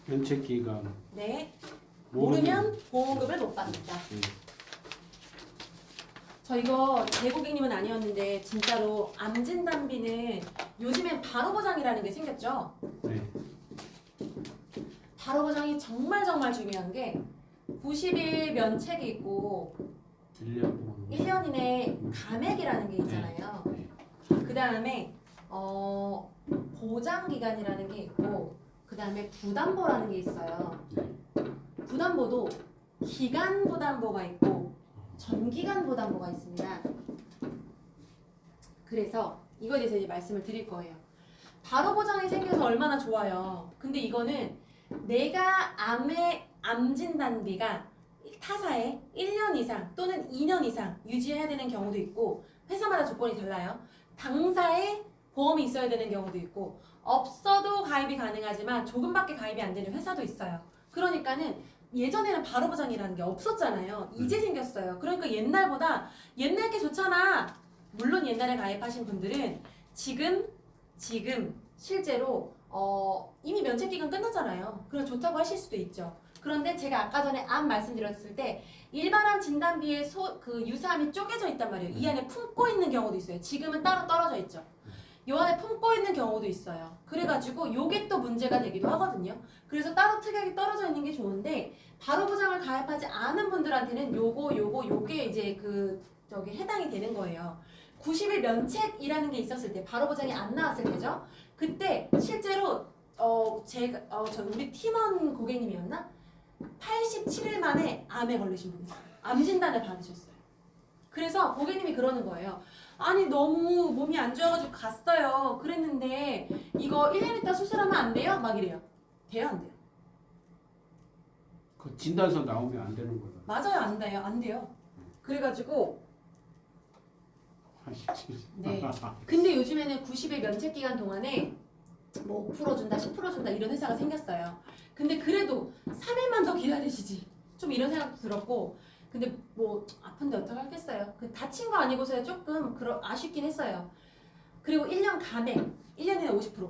면책기간. 네. 모르면 보험금을 못 받는다. 네. 저 이거 제 고객님은 아니었는데 진짜로 암 진단비는 요즘엔 바로 보장이라는 게 생겼죠. 네. 바로 보장이 정말 중요한 게 90일 면책이 있고 1년 이내 감액이라는 게 있잖아요. 네. 그 다음에 보장 기간이라는 게 있고 그 다음에 부담보라는 게 있어요. 부담보도 기간 부담보가 있고 전기간 부담보가 있습니다. 그래서 이거에 대해서 이제 말씀을 드릴 거예요. 바로 보장이 생겨서 얼마나 좋아요. 근데 이거는 내가 암 진단비가 타사에 1년 이상 또는 2년 이상 유지해야 되는 경우도 있고 회사마다 조건이 달라요. 당사에 보험이 있어야 되는 경우도 있고 없어도 가입이 가능하지만 조금밖에 가입이 안 되는 회사도 있어요. 그러니까는 예전에는 바로 보장이라는 게 없었잖아요. 이제 생겼어요. 그러니까 옛날보다 옛날 게 좋잖아. 물론 옛날에 가입하신 분들은 지금 실제로 이미 면책 기간 끝났잖아요. 그럼 좋다고 하실 수도 있죠. 그런데 제가 아까 전에 암 말씀드렸을 때 일반암 진단비에 그 유사암이 쪼개져 있단 말이에요. 이 안에 품고 있는 경우도 있어요. 지금은 따로 떨어져 있죠. 요 안에 품고 있는 경우도 있어요. 그래가지고 요게 또 문제가 되기도 하거든요. 그래서 따로 특이하게 떨어져 있는 게 좋은데 바로 보장을 가입하지 않은 분들한테는 요게 이제 해당이 되는 거예요. 90일 면책이라는 게 있었을 때 바로 보장이 안 나왔을 때죠. 그때 실제로 우리 팀원 고객님이었나? 87일 만에 암에 걸리신 분이 있어요. 암 진단을 받으셨어요. 그래서 고객님이 그러는 거예요. 아니 너무 몸이 안 좋아가지고 갔어요. 그랬는데 이거 1년 있다 수술하면 안 돼요? 막 이래요. 돼요? 안 돼요? 그 진단서 나오면 안 되는 거예요. 맞아요. 안 돼요. 안 돼요. 그래가지고 87. 네. 근데 요즘에는 90일 면책 기간 동안에 뭐 5% 준다, 10% 준다 이런 회사가 생겼어요. 근데 그래도 3일만 더 기다리시지. 좀 이런 생각도 들었고, 근데 뭐 아픈데 어떡하겠어요. 그 다친 거 아니고서야 조금 아쉽긴 했어요. 그리고 1년 감액, 1년에 50%.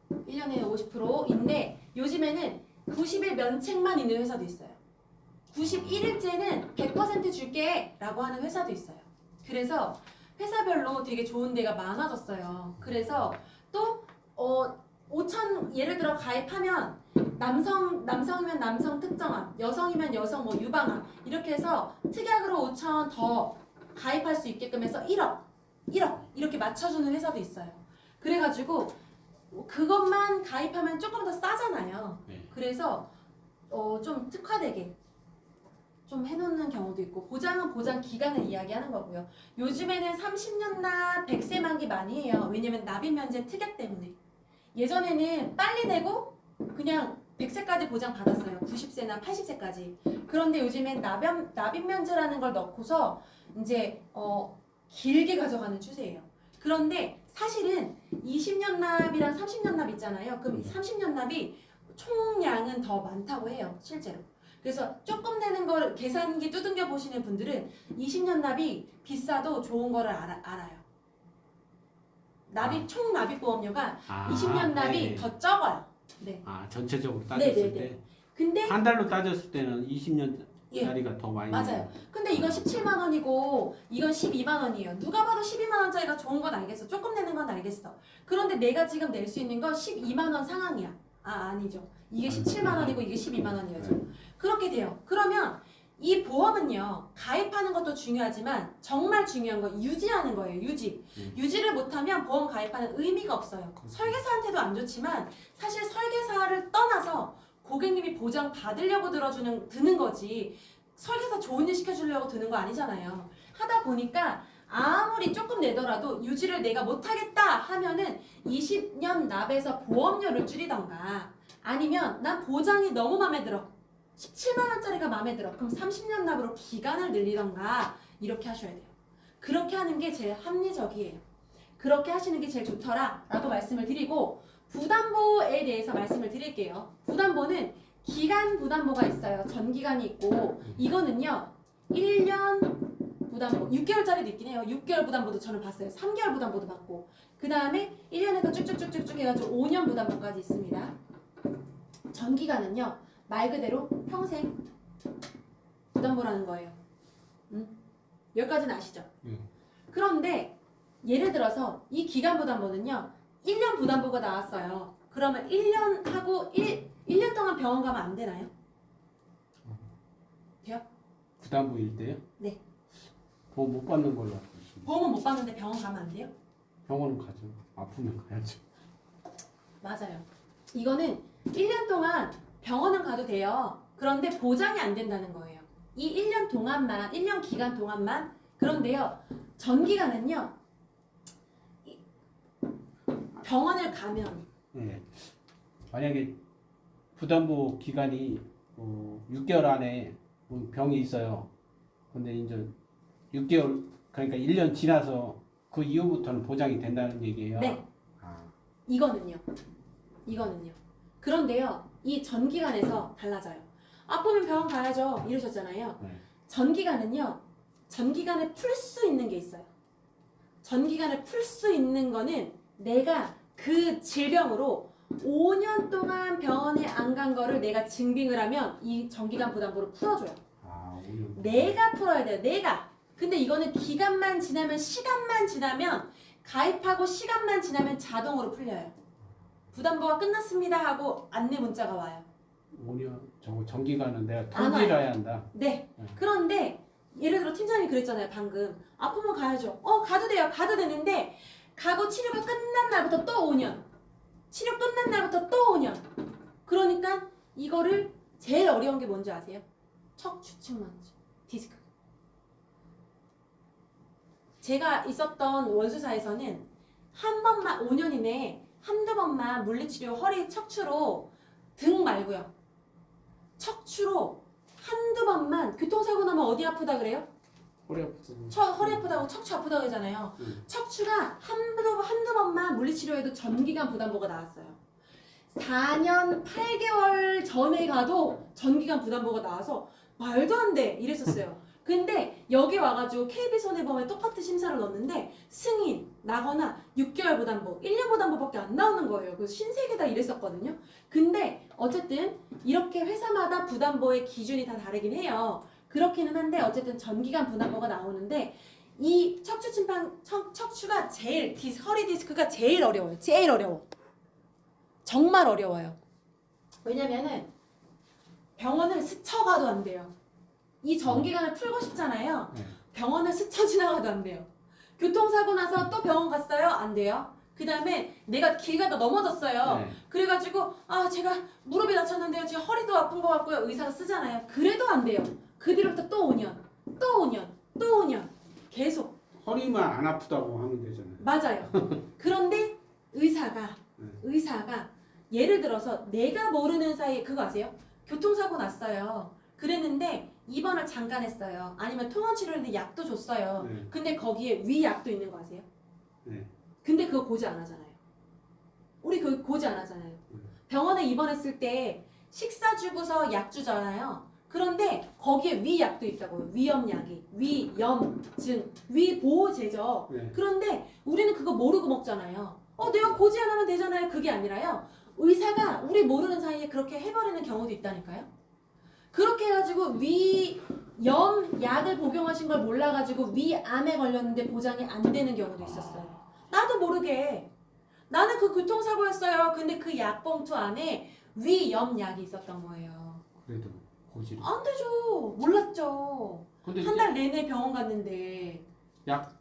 1년에 50%인데 요즘에는 90일 면책만 있는 회사도 있어요. 91일째는 100% 줄게 라고 하는 회사도 있어요. 그래서 회사별로 되게 좋은 데가 많아졌어요. 그래서 또 5천 예를 들어 가입하면 남성이면 남성 특정암, 여성이면 여성 뭐 유방암 이렇게 해서 특약으로 5천 더 가입할 수 있게끔 해서 1억 이렇게 맞춰주는 회사도 있어요. 그래가지고 그것만 가입하면 조금 더 싸잖아요. 네. 그래서 좀 특화되게 좀 해놓는 경우도 있고 보장은 보장 기간을 이야기하는 거고요. 요즘에는 30년 납 100세 만기 많이 해요. 왜냐면 납입 면제 특약 때문에. 예전에는 빨리 내고 그냥 100세까지 보장 받았어요. 90세나 80세까지. 그런데 요즘엔 납입 면제라는 걸 넣고서 이제 길게 가져가는 추세예요. 그런데 사실은 20년 납이랑 30년 납 있잖아요. 그럼 30년 납이 총량은 더 많다고 해요. 실제로. 그래서 조금 내는 걸 계산기 두들겨 보시는 분들은 20년 납이 비싸도 좋은 거를 알아요. 총 납입보험료가 20년 납이 네. 더 적어요. 네. 전체적으로 따졌을 때. 근데 한 달로 따졌을 때는 20년짜리가 예, 더 많이. 맞아요. 근데 이건 17만 원이고 이건 12만 원이에요. 누가 봐도 12만 원짜리가 좋은 건 알겠어. 조금 내는 건 알겠어. 그런데 내가 지금 낼 수 있는 건 12만 원 상황이야. 아니죠. 이게 17만 원이고 이게 12만 원이어죠. 네. 그렇게 돼요. 그러면 이 보험은요. 가입하는 것도 중요하지만 정말 중요한 건 유지하는 거예요. 유지를 못하면 보험 가입하는 의미가 없어요. 설계사한테도 안 좋지만 사실 설계사를 떠나서 고객님이 보장 받으려고 드는 거지 설계사 좋은 일 시켜주려고 드는 거 아니잖아요. 하다 보니까 아무리 조금 내더라도 유지를 내가 못하겠다 하면은 20년 납에서 보험료를 줄이던가 아니면 난 보장이 너무 마음에 들어 17만 원짜리가 마음에 들어 그럼 30년 납으로 기간을 늘리던가 이렇게 하셔야 돼요. 그렇게 하는 게 제일 합리적이에요. 그렇게 하시는 게 제일 좋더라 라고 말씀을 드리고 부담보에 대해서 말씀을 드릴게요. 부담보는 기간 부담보가 있어요. 전기간이 있고 이거는요 1년 부담보 6개월짜리도 있긴 해요. 6개월 부담보도 저는 봤어요. 3개월 부담보도 봤고 그 다음에 1년에서 쭉쭉쭉쭉 해가지고 5년 부담보까지 있습니다. 전기간은요 말 그대로 평생 부담보라는 거예요. 여기까지는 아시죠? 그런데 예를 들어서 이 기간 부담보는요 1년 부담보가 나왔어요. 그러면 1년 하고 1년 동안 병원 가면 안 되나요? 돼요? 부담부일 때요? 네. 보험 못 받는 걸로 알고 있습니다. 보험은 못 받는데 병원 가면 안 돼요? 병원은 가죠. 아프면 가야죠. 맞아요. 이거는 1년 동안 병원은 가도 돼요. 그런데 보장이 안 된다는 거예요. 이 1년 동안만, 1년 기간 동안만. 그런데요, 전기간은요, 병원을 가면 네. 만약에 부담부 기간이 6개월 안에 뭐 병이 있어요. 근데 이제 6개월 그러니까 1년 지나서 그 이후부터는 보장이 된다는 얘기예요. 네. 아, 이거는요. 그런데요, 이 전기간에서 달라져요. 아프면 병원 가야죠. 이러셨잖아요. 네. 전기간은요, 전기간에 풀 수 있는 게 있어요. 전기간에 풀 수 있는 거는 내가 그 질병으로 5년 동안 병원에 안 간 거를 내가 증빙을 하면 이 전기간 부담부를 풀어줘요. 아, 5년. 내가 풀어야 돼요. 내가. 근데 이거는 기간만 지나면 시간만 지나면 가입하고 시간만 지나면 자동으로 풀려요. 부담부가 끝났습니다 하고 안내 문자가 와요. 5년 저거 전기간은 내가 안 통지를 해야 한다. 네. 그런데 예를 들어 팀장님이 그랬잖아요. 방금. 아프면 가야죠. 가도 돼요. 가도 되는데 가고 치료가 끝난 날부터 또 5년. 치료 끝난 날부터 또 5년. 그러니까 이거를 제일 어려운 게 뭔지 아세요? 척추측만증, 디스크. 제가 있었던 원수사에서는 한 번만 5년 이내에 한두 번만 물리치료 허리 척추로 등 말고요. 척추로 한두 번만 교통사고 나면 어디 아프다 그래요? 허리 아프고. 허리 아프다고 척추 아프다고 하잖아요. 척추가 한두 번만 물리치료해도 전기간 부담보가 나왔어요. 4년 8개월 전에 가도 전기간 부담보가 나와서 말도 안 돼 이랬었어요. 근데 여기 와가지고 KB손해보험에 똑같은 심사를 넣었는데 승인 나거나 6개월 부담보, 1년 부담보밖에 안 나오는 거예요. 그 신세계다 이랬었거든요. 근데 어쨌든 이렇게 회사마다 부담보의 기준이 다 다르긴 해요. 그렇기는 한데 어쨌든 전기간 부담보가 나오는데 이 척추가 제일 허리 디스크가 제일 어려워요. 제일 어려워. 정말 어려워요. 왜냐면은 병원을 스쳐가도 안 돼요. 이 전기간을 풀고 싶잖아요. 네. 병원을 스쳐 지나가도 안 돼요. 교통사고 나서 또 병원 갔어요? 안 돼요. 그 다음에 내가 길 가다 넘어졌어요. 네. 그래가지고 제가 무릎이 다쳤는데요. 지금 허리도 아픈 것 같고요. 의사가 쓰잖아요. 그래도 안 돼요. 그 뒤로부터 또 5년, 또 5년, 또 5년 계속. 허리만 안 아프다고 하면 되잖아요. 맞아요. 그런데 의사가 예를 들어서 내가 모르는 사이에 그거 아세요? 교통사고 났어요. 그랬는데 입원을 잠깐 했어요. 아니면 통원 치료했는데 약도 줬어요. 네. 근데 거기에 위약도 있는 거 아세요? 네. 근데 그거 고지 안 하잖아요. 우리 그거 고지 안 하잖아요. 병원에 입원했을 때 식사 주고서 약 주잖아요. 그런데 거기에 위약도 있다고요. 위염약이, 위염증, 위보호제죠. 네. 그런데 우리는 그거 모르고 먹잖아요. 내가 고지 안 하면 되잖아요. 그게 아니라요. 의사가 우리 모르는 사이에 그렇게 해버리는 경우도 있다니까요. 그렇게 해가지고 위염 약을 복용하신 걸 몰라가지고 위암에 걸렸는데 보장이 안 되는 경우도 있었어요. 나도 모르게. 나는 그 교통사고였어요. 근데 그 약봉투 안에 위염 약이 있었던 거예요. 그래도 고지를. 안 되죠. 몰랐죠. 근데 한 달 내내 병원 갔는데 우리가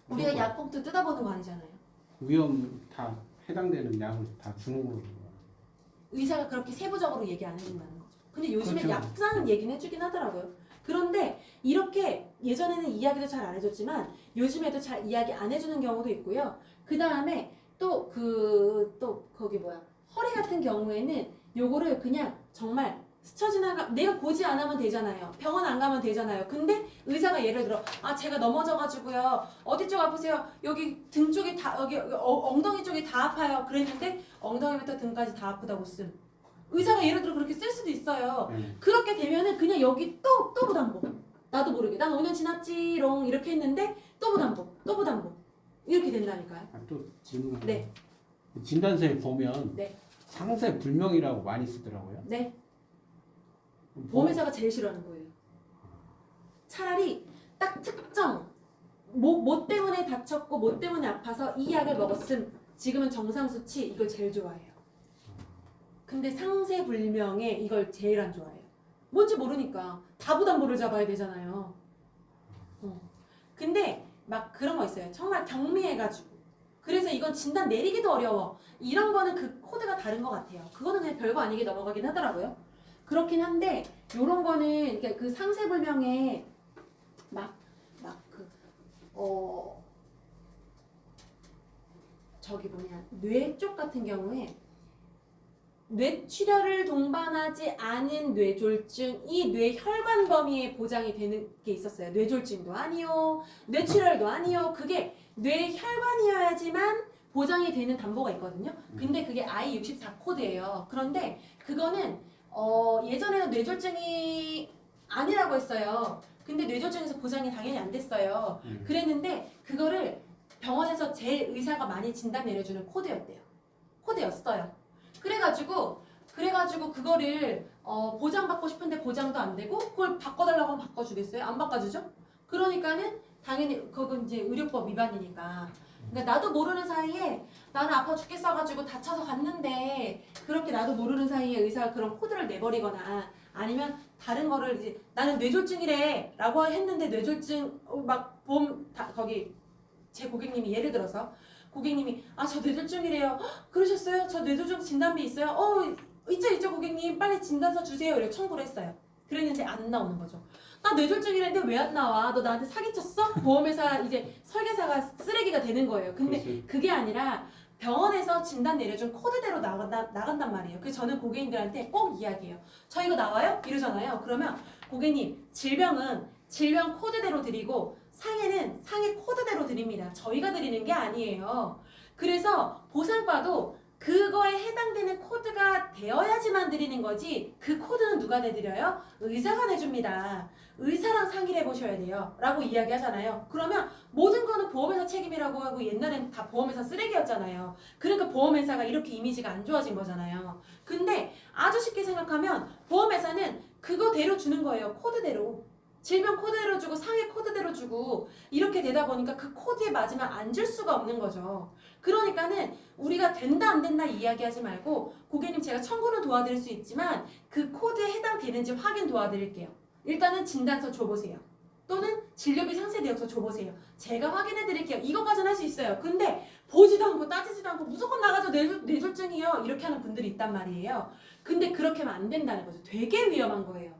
무조건 약봉투 뜯어보는 거 아니잖아요. 위험 다 해당되는 약을 다 주는 거예요. 의사가 그렇게 세부적으로 얘기 안 해준다는 거죠. 근데 요즘에 그렇죠. 약사는 얘기는 해주긴 하더라고요. 그런데 이렇게 예전에는 이야기도 잘 안 해줬지만 요즘에도 잘 이야기 안 해주는 경우도 있고요. 그 다음에 또 거기 허리 같은 경우에는 요거를 그냥 정말 스쳐 지나가 내가 고지 안 하면 되잖아요. 병원 안 가면 되잖아요. 근데 의사가 예를 들어 제가 넘어져가지고요. 어디 쪽 아프세요? 여기 등 쪽이 다 여기 엉덩이 쪽이 다 아파요. 그랬는데 엉덩이부터 등까지 다 아프다고 쓴. 의사가 예를 들어 그렇게 쓸 수도 있어요. 그렇게 되면은 그냥 여기 또 부담보. 나도 모르게 난 5년 지났지롱 이렇게 했는데 또 부담보 이렇게 된다니까요. 또 질문. 네. 진단서에 보면 네. 상세 불명이라고 많이 쓰더라고요. 네. 보험회사가 제일 싫어하는 거예요. 차라리 딱 특정 뭐 때문에 다쳤고 뭐 때문에 아파서 이 약을 먹었음 지금은 정상 수치 이걸 제일 좋아해요. 근데 상세불명에 이걸 제일 안 좋아해요. 뭔지 모르니까 다부담보를 잡아야 되잖아요. 근데 막 그런 거 있어요. 정말 경미해가지고 그래서 이건 진단 내리기도 어려워. 이런 거는 그 코드가 다른 것 같아요. 그거는 그냥 별거 아니게 넘어가긴 하더라고요. 그렇긴 한데 요런 거는 그 상세불명에 저기 뭐냐 뇌 쪽 같은 경우에 뇌출혈을 동반하지 않은 뇌졸중이 뇌혈관 범위에 보장이 되는 게 있었어요. 뇌졸중도 아니요, 뇌출혈도 아니요. 그게 뇌혈관이어야지만 보장이 되는 담보가 있거든요. 근데 그게 I64 코드예요. 그런데 그거는 예전에는 뇌졸중이 아니라고 했어요. 근데 뇌졸중에서 보장이 당연히 안 됐어요. 그랬는데 그거를 병원에서 제일 의사가 많이 진단 내려주는 코드였어요. 그래가지고 그거를 보장받고 싶은데 보장도 안 되고 그걸 바꿔달라고 하면 바꿔주겠어요? 안 바꿔주죠? 그러니까는 당연히 그건 이제 의료법 위반이니까. 그러니까 나도 모르는 사이에 나는 아파 죽겠어가지고 다쳐서 갔는데 그렇게 나도 모르는 사이에 의사가 그런 코드를 내버리거나 아니면 다른 거를 이제 나는 뇌졸중이래라고 했는데 뇌졸중 막 거기 제 고객님이 예를 들어서 고객님이 저 뇌졸중이래요. 헉, 그러셨어요? 저 뇌졸중 진단비 있어요? 있죠 고객님 빨리 진단서 주세요. 이렇게 청구를 했어요. 그랬는데 안 나오는 거죠. 나 뇌졸중이랬는데 왜 안 나와? 너 나한테 사기쳤어? 보험회사 이제 설계사가 쓰레기가 되는 거예요. 근데 그렇지. 그게 아니라 병원에서 진단 내려준 코드대로 나간단 말이에요. 그래서 저는 고객님들한테 꼭 이야기해요. 저 이거 나와요? 이러잖아요. 그러면 고객님 질병은 질병 코드대로 드리고 상해는 상해 코드대로 드립니다. 저희가 드리는 게 아니에요. 그래서 보상과도 그거에 해당되는 코드가 되어야지만 드리는 거지 그 코드는 누가 내드려요? 의사가 내줍니다. 의사랑 상의를 해보셔야 돼요. 라고 이야기하잖아요. 그러면 모든 거는 보험회사 책임이라고 하고 옛날엔 다 보험회사 쓰레기였잖아요. 그러니까 보험회사가 이렇게 이미지가 안 좋아진 거잖아요. 근데 아주 쉽게 생각하면 보험회사는 그거대로 주는 거예요. 코드대로. 질병 코드대로 주고 상해 코드대로 주고 이렇게 되다 보니까 그 코드에 맞으면 안 줄 수가 없는 거죠. 그러니까는 우리가 된다 안 된다 이야기하지 말고 고객님 제가 청구는 도와드릴 수 있지만 그 코드에 해당되는지 확인 도와드릴게요. 일단은 진단서 줘보세요. 또는 진료비 상세 내역서 줘보세요. 제가 확인해 드릴게요. 이거까지는 할 수 있어요. 근데 보지도 않고 따지지도 않고 무조건 나가서 뇌졸중이요. 이렇게 하는 분들이 있단 말이에요. 근데 그렇게 하면 안 된다는 거죠. 되게 위험한 거예요.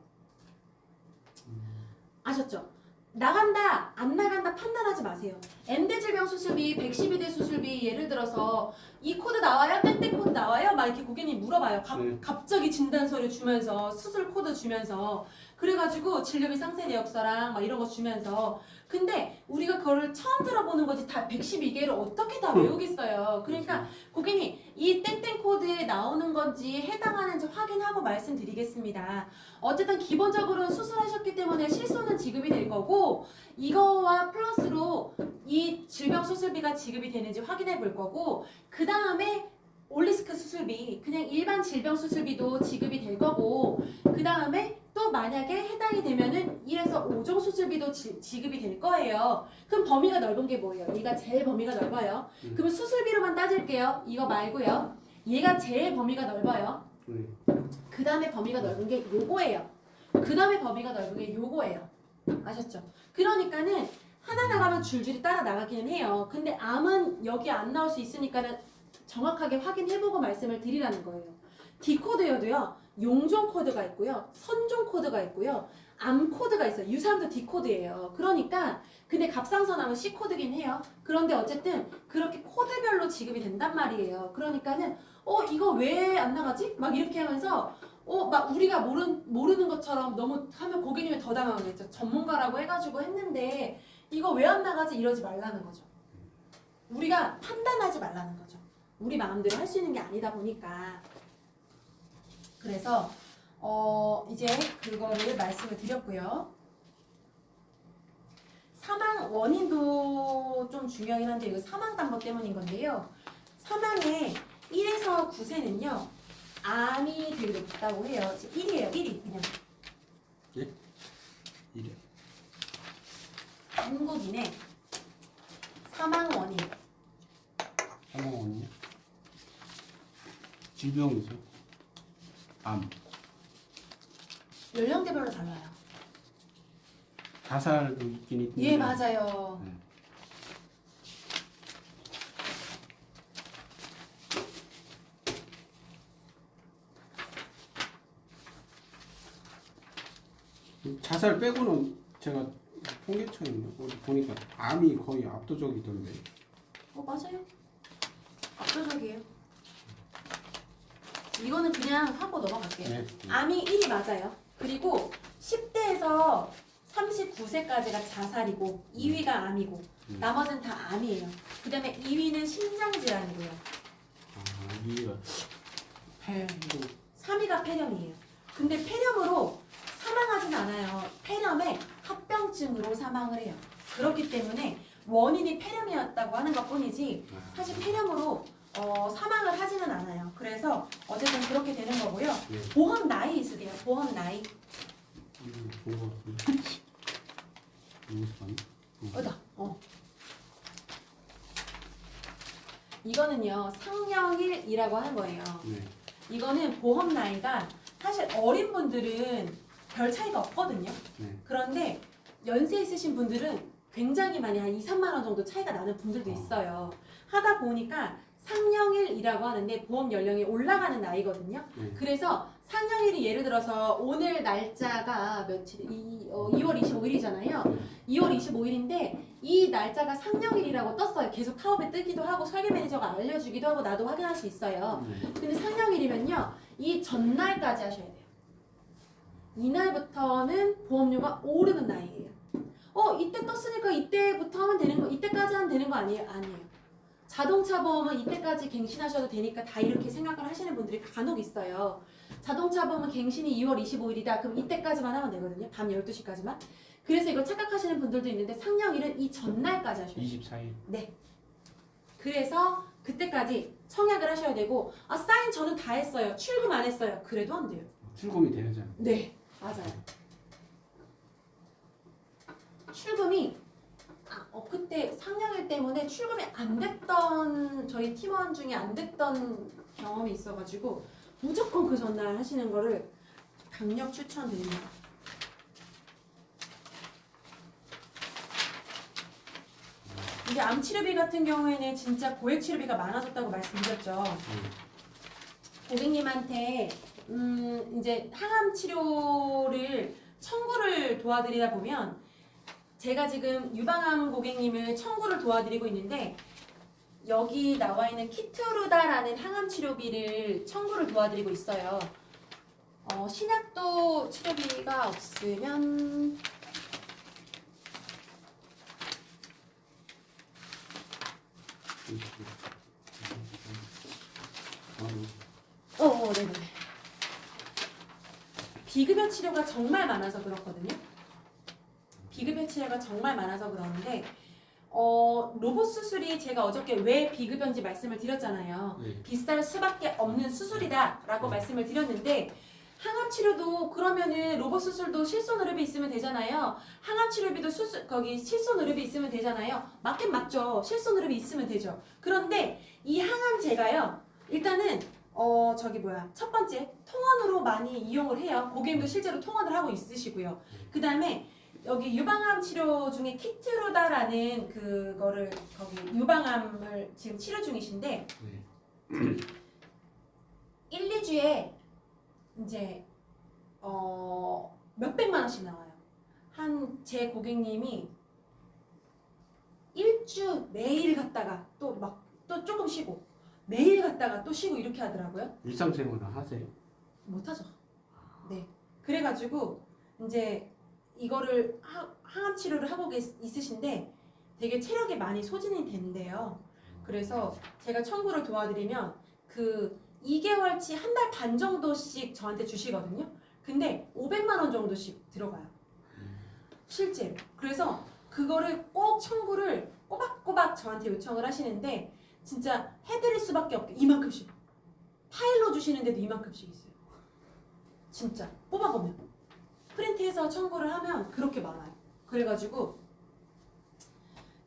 아셨죠? 나간다 안 나간다 판단하지 마세요. M대 질병 수술비 112대 수술비 예를 들어서 이 코드 나와요? 땡땡 코드 나와요? 막 이렇게 고객님 물어봐요. 갑자기 진단서를 주면서 수술 코드 주면서 그래가지고 진료비 상세 내역서랑 막 이런 거 주면서 근데 우리가 그거를 처음 들어보는 거지 다 112개를 어떻게 다 외우겠어요. 그러니까 고객님 이 땡땡 코드에 나오는 건지 해당하는지 확인하고 말씀드리겠습니다. 어쨌든 기본적으로는 수술하셨기 때문에 실손은 지급이 될 거고 이거와 플러스로 이 질병 수술비가 지급이 되는지 확인해 볼 거고 그 다음에 올리스크 수술비 그냥 일반 질병 수술비도 지급이 될 거고 그 다음에 또 만약에 해당이 되면은 1에서 5종 수술비도 지급이 될 거예요. 그럼 범위가 넓은 게 뭐예요? 얘가 제일 범위가 넓어요. 그러면 수술비로만 따질게요. 이거 말고요. 얘가 제일 범위가 넓어요. 그 다음에 범위가 넓은 게 요거예요. 그 다음에 범위가 넓은 게 요거예요. 아셨죠? 그러니까는 하나 나가면 줄줄이 따라 나가기는 해요. 근데 암은 여기 안 나올 수 있으니까는 정확하게 확인해보고 말씀을 드리라는 거예요. D코드여도요. 용종 코드가 있고요. 선종 코드가 있고요. 암 코드가 있어요. 유사암도 D코드예요. 그러니까 근데 갑상선암은 C코드긴 해요. 그런데 어쨌든 그렇게 코드별로 지급이 된단 말이에요. 그러니까는 이거 왜 안 나가지? 막 이렇게 하면서 막 우리가 모르는 것처럼 너무 하면 고객님이 더 당황하겠죠. 전문가라고 해가지고 했는데 이거 왜 안 나가지? 이러지 말라는 거죠. 우리가 판단하지 말라는 거죠. 우리 마음대로 할 수 있는 게 아니다 보니까. 그래서 이제 그거를 말씀을 드렸고요. 사망 원인도 좀 중요하긴 한데 이거 사망 담보 때문인 건데요. 사망의 1에서 9세는요. 암이 되게 높다고 해요. 1위에요. 1위 그냥. 예? 이래. 한국인의 사망 원인. 사망원이요? 질병이죠. 암. 연령대별로 달라요. 자살도 있긴 있는데. 예, 맞아요. 네. 자살 빼고는 제가 통계청인가 보니까 암이 거의 압도적이던데. 맞아요. 압도적이에요. 이거는 그냥 하고 넘어갈게요. 네. 암이 1위 맞아요. 그리고 10대에서 39세까지가 자살이고 2위가 암이고 나머지는 다 암이에요. 그 다음에 2위는 심장질환이고요. 아, 이가 폐도 3위가 폐렴이에요. 근데 폐렴으로 사망하진 않아요. 폐렴에 합병증으로 사망을 해요. 그렇기 때문에 원인이 폐렴이었다고 하는 것 뿐이지 사실 폐렴으로 사망을 하지는 않아요. 그래서 어쨌든 그렇게 되는 거고요. 네. 보험 나이 있으세요? 보험 나이. 본것 같은데. 어다. 이거는요 상령일이라고 하는 거예요. 네. 이거는 보험 나이가 사실 어린 분들은 별 차이가 없거든요. 네. 그런데 연세 있으신 분들은 굉장히 많이 한 2, 3만 원 정도 차이가 나는 분들도 있어요. 하다 보니까 상령일이라고 하는데 보험 연령이 올라가는 나이거든요. 네. 그래서 상령일이 예를 들어서 오늘 날짜가 며칠 2월 25일이잖아요. 2월 25일인데 이 날짜가 상령일이라고 떴어요. 계속 타업에 뜨기도 하고 설계 매니저가 알려주기도 하고 나도 확인할 수 있어요. 근데 상령일이면요 이 전날까지 하셔야 돼요. 이날부터는 보험료가 오르는 나이예요. 이때 떴으니까 이때부터 하면 되는 거, 이때까지 하면 되는 거 아니에요? 아니에요. 자동차 보험은 이때까지 갱신하셔도 되니까 다 이렇게 생각을 하시는 분들이 간혹 있어요. 자동차 보험은 갱신이 2월 25일이다. 그럼 이때까지만 하면 되거든요. 밤 12시까지만. 그래서 이걸 착각하시는 분들도 있는데 상령일은 이 전날까지 하셔야 돼요. 24일. 네. 그래서 그때까지 청약을 하셔야 되고 사인 저는 다 했어요. 출금 안 했어요. 그래도 안 돼요. 출금이 돼야죠. 네. 맞아요. 출금이 그때 상령일 때문에 출금이 안 됐던 저희 팀원 중에 안 됐던 경험이 있어가지고 무조건 그 전날 하시는 거를 강력 추천드립니다. 이게 암 치료비 같은 경우에는 진짜 고액 치료비가 많아졌다고 말씀드렸죠. 고객님한테 이제 항암 치료를 청구를 도와드리다 보면 제가 지금 유방암 고객님을 청구를 도와드리고 있는데 여기 나와 있는 키트루다라는 항암 치료비를 청구를 도와드리고 있어요. 신약도 치료비가 없으면 네네. 비급여 치료가 정말 많아서 그렇거든요. 비급여 치료가 정말 많아서 그러는데 로봇 수술이 제가 어저께 왜 비급여인지 말씀을 드렸잖아요. 네. 비쌀 수밖에 없는 수술이다라고 말씀을 드렸는데 항암 치료도 그러면은 로봇 수술도 실손 의료비 있으면 되잖아요. 항암 치료비도 거기 실손 의료비 있으면 되잖아요. 맞긴 맞죠. 실손 의료비 있으면 되죠. 그런데 이 항암제가요. 일단은 첫 번째 통원으로 많이 이용을 해요. 고객님도 실제로 통원을 하고 있으시고요. 그 다음에 여기 유방암 치료 중에 키트루다라는 그거를 거기 유방암을 지금 치료 중이신데 1, 2주에 이제 몇백만 원씩 나와요. 한 제 고객님이 1주 매일 갔다가 또 조금 쉬고 매일 갔다가 또 쉬고 이렇게 하더라고요. 일상생활을 하세요? 못하죠. 네. 그래가지고 이제 이거를 항암 치료를 하고 있으신데 되게 체력이 많이 소진이 된대요. 그래서 제가 청구를 도와드리면 그 2개월치 한 달 반 정도씩 저한테 주시거든요. 근데 500만 원 정도씩 들어가요. 실제로. 그래서 그거를 꼭 청구를 꼬박꼬박 저한테 요청을 하시는데 진짜 해드릴 수밖에 없게 이만큼씩 파일로 주시는데도 이만큼씩 있어요. 진짜 뽑아보면 프린트해서 청구를 하면 그렇게 많아요. 그래가지고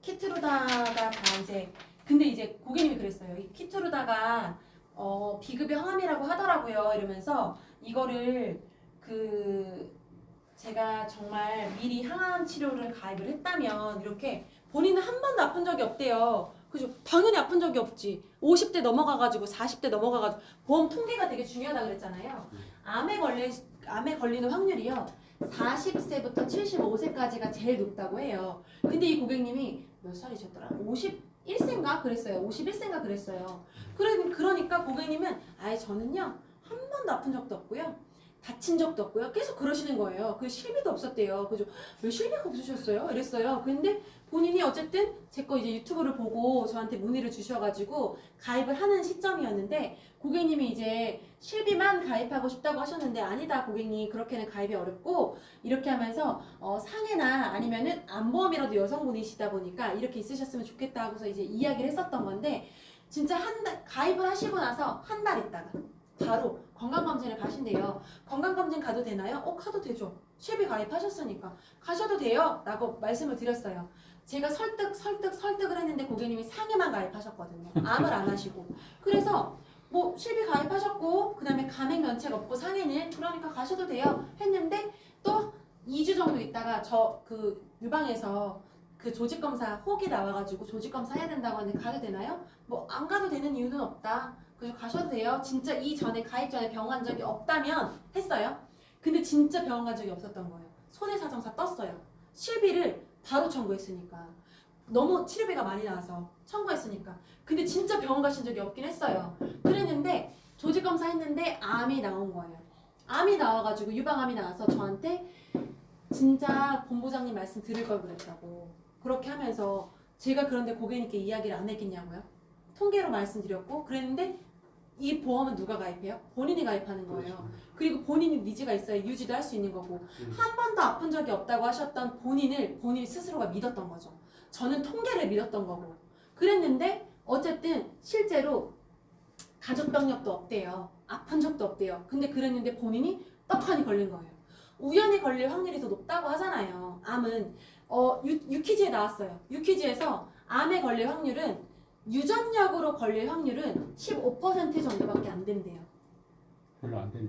키트로다가 다 이제 근데 이제 고객님이 그랬어요. 이 키트로다가 비급여 항암이라고 하더라고요. 이러면서 이거를 제가 정말 미리 항암 치료를 가입을 했다면 이렇게 본인은 한 번도 아픈 적이 없대요. 그죠? 당연히 아픈 적이 없지. 50대 넘어가가지고 40대 넘어가가지고 보험 통계가 되게 중요하다 그랬잖아요. 암에 걸리는 확률이요. 40세부터 75세까지가 제일 높다고 해요. 근데 이 고객님이 몇 살이셨더라? 51세인가 그랬어요. 51세인가 그랬어요. 그러니까 고객님은 저는요 한 번도 아픈 적도 없고요. 다친 적도 없고요. 계속 그러시는 거예요. 그 실비도 없었대요. 그죠? 왜 실비가 없으셨어요? 이랬어요. 근데 본인이 어쨌든 제 거 이제 유튜브를 보고 저한테 문의를 주셔가지고 가입을 하는 시점이었는데 고객님이 이제 실비만 가입하고 싶다고 하셨는데 아니다 고객님 그렇게는 가입이 어렵고 이렇게 하면서 상해나 아니면은 암보험이라도 여성분이시다 보니까 이렇게 있으셨으면 좋겠다 하고서 이제 이야기를 했었던 건데 진짜 가입을 하시고 나서 한 달 있다가 바로 건강검진을 가신대요. 건강검진 가도 되나요? 가도 되죠. 실비 가입하셨으니까 가셔도 돼요 라고 말씀을 드렸어요. 제가 설득을 했는데 고객님이 상해만 가입하셨거든요. 암을 안 하시고. 그래서 뭐 실비 가입하셨고 그 다음에 감액 면책 없고 상해는 그러니까 가셔도 돼요 했는데 또 2주 정도 있다가 유방에서 그 조직검사 혹이 나와가지고 조직검사 해야 된다고 하는데 가도 되나요? 뭐 안 가도 되는 이유는 없다. 그래서 가셔도 돼요. 진짜 가입 전에 병원 간 적이 없다면 했어요. 근데 진짜 병원 간 적이 없었던 거예요. 손해사정사 떴어요. 실비를 바로 청구했으니까. 너무 치료비가 많이 나와서 청구했으니까. 근데 진짜 병원 가신 적이 없긴 했어요. 그랬는데 조직검사 했는데 암이 나온 거예요. 암이 나와가지고 유방암이 나와서 저한테 진짜 본부장님 말씀 들을 걸 그랬다고. 그렇게 하면서 제가 그런데 고객님께 이야기를 안 했겠냐고요. 통계로 말씀드렸고 그랬는데 이 보험은 누가 가입해요? 본인이 가입하는 거예요. 그리고 본인이 니즈가 있어야 유지도 할 수 있는 거고 한 번도 아픈 적이 없다고 하셨던 본인이 스스로가 믿었던 거죠. 저는 통계를 믿었던 거고 그랬는데 어쨌든 실제로 가족병력도 없대요. 아픈 적도 없대요. 근데 그랬는데 본인이 떡하니 걸린 거예요. 우연히 걸릴 확률이 더 높다고 하잖아요. 암은 유퀴즈에 나왔어요. 유퀴즈에서 암에 걸릴 확률은 유전력으로 걸릴 확률은 15% 정도밖에 안 된대요. 별로 안 되네.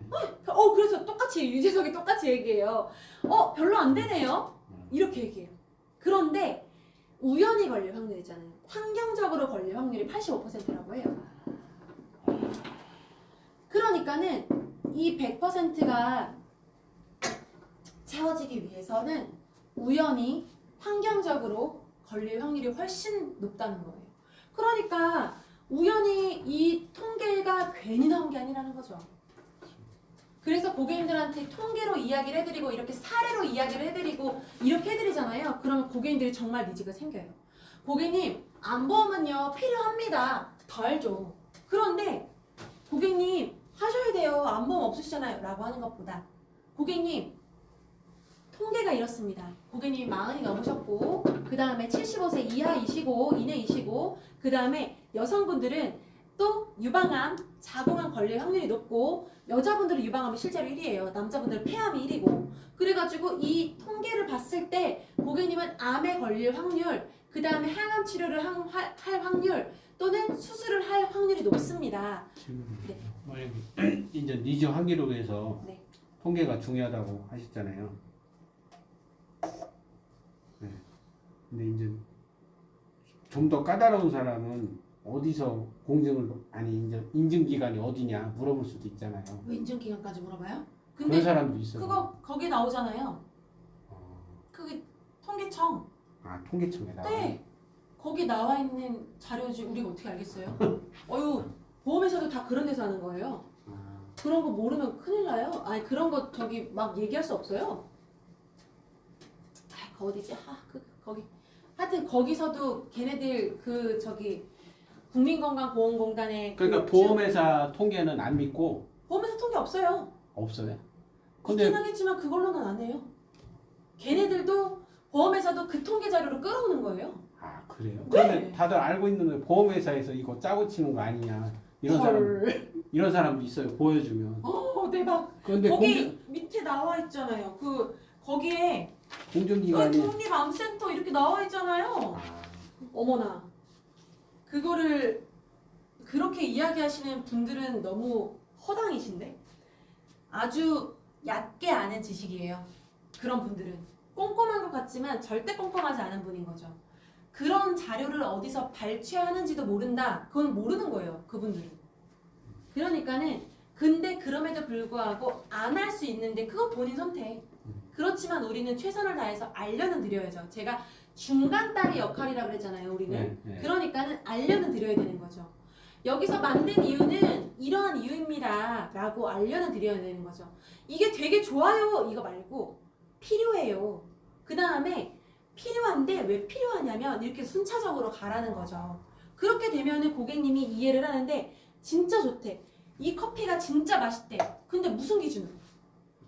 그래서 유재석이 똑같이 얘기해요. 별로 안 되네요. 이렇게 얘기해요. 그런데 우연히 걸릴 확률 있잖아요. 환경적으로 걸릴 확률이 85%라고 해요. 그러니까는 이 100%가 채워지기 위해서는 우연히 환경적으로 걸릴 확률이 훨씬 높다는 거예요. 그러니까 우연히 이 통계가 괜히 나온 게 아니라는 거죠. 그래서 고객님들한테 통계로 이야기를 해드리고 이렇게 사례로 이야기를 해드리고 이렇게 해드리잖아요. 그러면 고객님들이 정말 니즈가 생겨요. 고객님 암보험은요 필요합니다. 더 알죠. 그런데 고객님 하셔야 돼요. 암보험 없으시잖아요. 라고 하는 것보다 고객님 통계가 이렇습니다. 고객님이 40이 넘으셨고 그 다음에 75세 이내이시고 그 다음에 여성분들은 또 유방암, 자궁암 걸릴 확률이 높고 여자분들은 유방암이 실제로 1위예요. 남자분들은 폐암이 1위고 그래가지고 이 통계를 봤을 때 고객님은 암에 걸릴 확률 그 다음에 항암 치료를 할 확률 또는 수술을 할 확률이 높습니다. 네. 만약에 이제 니즈 확률로 해서 네. 통계가 중요하다고 하셨잖아요. 네. 근데 이제 좀 더 까다로운 사람은 어디서 인증 기관이 어디냐 물어볼 수도 있잖아요. 왜 인증기간까지 물어봐요? 그런 근데 사람도 있어요. 거기 나오잖아요. 그게 통계청. 통계청에다가. 네. 거기 나와 있는 자료지 우리가 어떻게 알겠어요? 보험회사도 다 그런 데서 하는 거예요. 그런 거 모르면 큰일 나요. 그런 거 막 얘기할 수 없어요. 어디지? 거기. 하여튼 거기서도 걔네들 국민건강보험공단에 그러니까 보험회사 통계는 안 믿고 보험회사 통계 없어요. 없어요. 있긴 하겠지만 그걸로는 안 해요. 걔네들도 보험회사도 그 통계 자료를 끌어오는 거예요. 그래요? 네. 그런데 다들 알고 있는데 보험회사에서 이거 짜고 치는 거 아니냐 이런 사람 이런 사람도 있어요. 보여주면. 대박. 그런데 거기 밑에 나와 있잖아요. 거기에 공정기관이 독립암센터 이렇게 나와 있잖아요. 어머나. 그거를 그렇게 이야기하시는 분들은 너무 허당이신데? 아주 얕게 아는 지식이에요. 그런 분들은. 꼼꼼한 것 같지만 절대 꼼꼼하지 않은 분인 거죠. 그런 자료를 어디서 발췌하는지도 모른다. 그건 모르는 거예요. 그분들은. 그러니까는 근데 그럼에도 불구하고 안 할 수 있는데 그건 본인 선택. 그렇지만 우리는 최선을 다해서 알려는 드려야죠. 제가 중간 딸의 역할이라고 그랬잖아요. 우리는. 그러니까는 알려는 드려야 되는 거죠. 여기서 만든 이유는 이러한 이유입니다 라고 알려는 드려야 되는 거죠. 이게 되게 좋아요 이거 말고 필요해요. 그 다음에 필요한데 왜 필요하냐면 이렇게 순차적으로 가라는 거죠. 그렇게 되면은 고객님이 이해를 하는데 진짜 좋대. 이 커피가 진짜 맛있대. 근데 무슨 기준으로?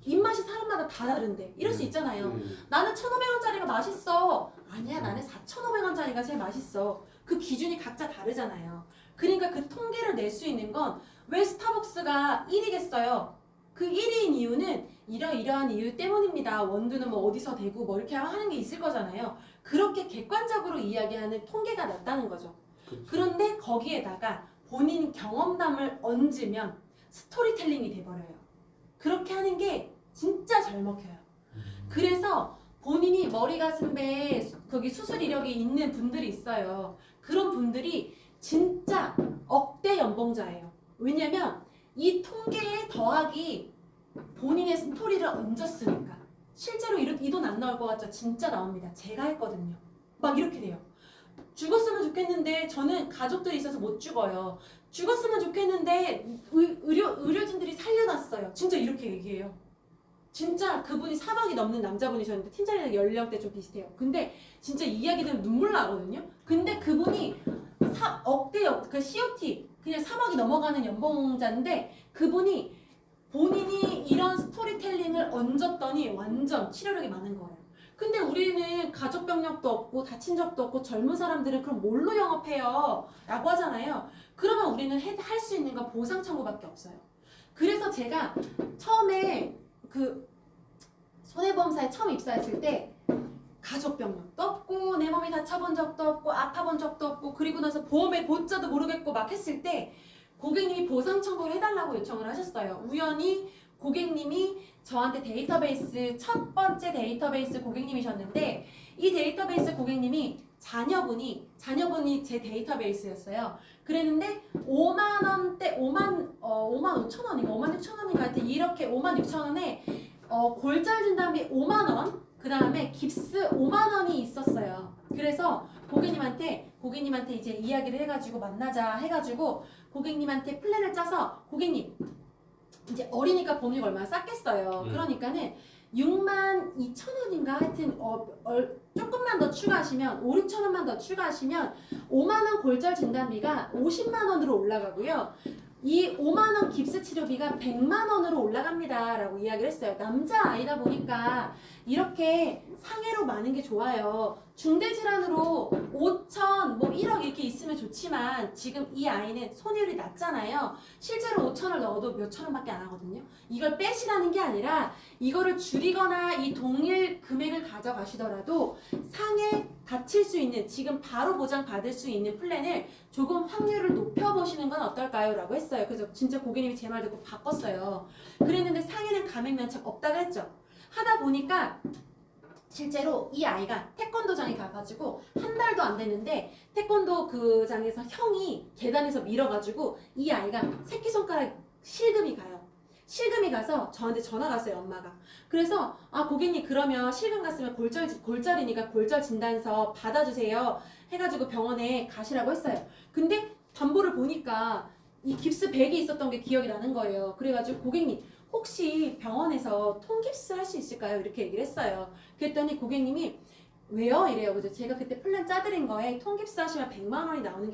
입맛이 사람마다 다 다른데 이럴 수 있잖아요. 나는 1,500원짜리가 맛있어. 아니야 나는 4,500원짜리가 제일 맛있어. 그 기준이 각자 다르잖아요. 그러니까 그 통계를 낼 수 있는 건 왜 스타벅스가 1위겠어요? 그 1위인 이유는 이러이러한 이유 때문입니다. 원두는 뭐 어디서 되고 뭐 이렇게 하는 게 있을 거잖아요. 그렇게 객관적으로 이야기하는 통계가 낮다는 거죠. 그런데 거기에다가 본인 경험담을 얹으면 스토리텔링이 돼버려요. 그렇게 하는 게 진짜 잘 먹혀요. 그래서 본인이 머리 가슴배에 거기 수술 이력이 있는 분들이 있어요. 그런 분들이 진짜 억대 연봉자예요. 왜냐면 이 통계에 더하기 본인의 스토리를 얹었으니까. 실제로 이 돈 안 나올 것 같죠? 진짜 나옵니다. 제가 했거든요. 막 이렇게 돼요. 죽었으면 좋겠는데 저는 가족들이 있어서 못 죽어요. 죽었으면 좋겠는데 의료진들이 살려놨어요. 진짜 이렇게 얘기해요. 진짜 그분이 3억이 넘는 남자분이셨는데 팀장이랑 연령대 좀 비슷해요. 근데 진짜 이 이야기 들으면 눈물 나거든요. 근데 그분이 그 COT 그냥 3억이 넘어가는 연봉자인데 그분이 본인이 이런 스토리텔링을 얹었더니 완전 치료력이 많은 거예요. 근데 우리는 가족 병력도 없고 다친 적도 없고 젊은 사람들은 그럼 뭘로 영업해요? 라고 하잖아요. 그러면 우리는 할 수 있는 건 보상 청구밖에 없어요. 그래서 제가 처음에 그 손해보험사에 처음 입사했을 때 가족 병력도 없고 내 몸이 다쳐본 적도 없고 아파본 적도 없고 그리고 나서 보험의 보자도 모르겠고 막 했을 때 고객님이 보상 청구를 해달라고 요청을 하셨어요. 우연히 고객님이 저한테 데이터베이스 첫 번째 데이터베이스 고객님이셨는데 이 데이터베이스 고객님이 자녀분이 제 데이터베이스였어요. 그랬는데 5만 원대 5만 5천 원인가 5만 6천 원인가 하여튼 이렇게 5만 6천 원에 골절 진단비 5만 원 그 다음에 깁스 5만 원이 있었어요. 그래서 고객님한테 이제 이야기를 해가지고 만나자 해가지고 고객님한테 플랜을 짜서 고객님 이제 어리니까 보험료가 얼마나 쌌겠어요. 그러니까는 6만 2천 원인가 하여튼 조금만 더 추가하시면 5, 6천 원만 더 추가하시면 5만 원 골절 진단비가 50만 원으로 올라가고요. 이 5만 원 깁스 치료비가 100만 원으로 올라갑니다 라고 이야기를 했어요. 남자아이다 보니까 이렇게 상해로 많은 게 좋아요. 중대질환으로 5천 뭐 1억 이렇게 있으면 좋지만 지금 이 아이는 손해율이 낮잖아요. 실제로 5천을 넣어도 몇천 원밖에 안 하거든요. 이걸 빼시라는 게 아니라 이거를 줄이거나 이 동일 금액을 가져가시더라도 상해 다칠 수 있는 지금 바로 보장 받을 수 있는 플랜을 조금 확률을 높여보시는 건 어떨까요? 라고 했어요. 그래서 진짜 고객님이 제 말 듣고 바꿨어요. 그랬는데 상해는 감액 면책 없다고 했죠. 하다 보니까 실제로 이 아이가 태권도장에 가가지고 한 달도 안 됐는데 태권도 그 장에서 형이 계단에서 밀어가지고 이 아이가 새끼손가락 실금이 가요. 실금이 가서 저한테 전화가 왔어요, 엄마가. 그래서 고객님 그러면 실금 갔으면 골절이니까 골절 진단서 받아주세요 해가지고 병원에 가시라고 했어요. 근데 담보를 보니까 이 깁스 100이 있었던 게 기억이 나는 거예요. 그래가지고 고객님 혹시 병원에서 통깁스 할 수 있을까요? 이렇게 얘기를 했어요. 그랬더니 고객님이 왜요? 이래요. 그래서 제가 그때 플랜 짜드린 거에 통깁스 하시면 100만 원이 나오는 게